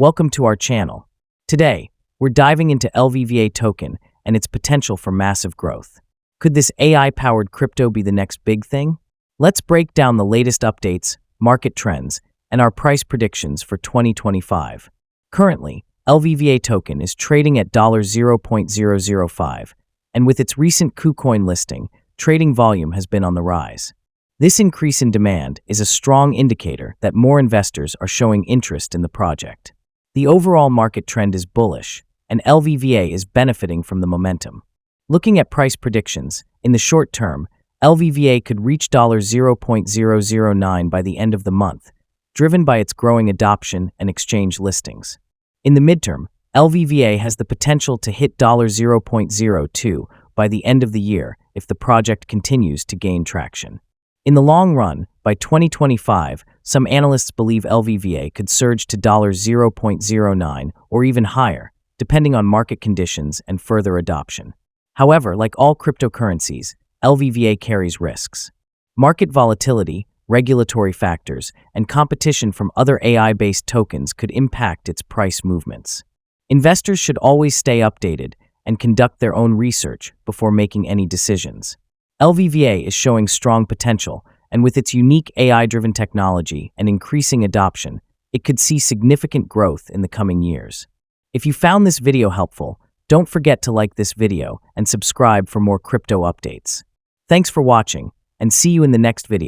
Welcome to our channel. Today, we're diving into LVVA Token and its potential for massive growth. Could this AI-powered crypto be the next big thing? Let's break down the latest updates, market trends, and our price predictions for 2025. Currently, LVVA Token is trading at $0.005, and with its recent KuCoin listing, trading volume has been on the rise. This increase in demand is a strong indicator that more investors are showing interest in the project. The overall market trend is bullish, and LVVA is benefiting from the momentum. Looking at price predictions, in the short term, LVVA could reach $0.009 by the end of the month, driven by its growing adoption and exchange listings. In the midterm, LVVA has the potential to hit $0.02 by the end of the year if the project continues to gain traction. In the long run, by 2025, some analysts believe LVVA could surge to $0.09 or even higher, depending on market conditions and further adoption. However, like all cryptocurrencies, LVVA carries risks. Market volatility, regulatory factors, and competition from other AI-based tokens could impact its price movements. Investors should always stay updated and conduct their own research before making any decisions. LVVA is showing strong potential, and with its unique AI-driven technology and increasing adoption, it could see significant growth in the coming years. If you found this video helpful, don't forget to like this video and subscribe for more crypto updates. Thanks for watching, and see you in the next video.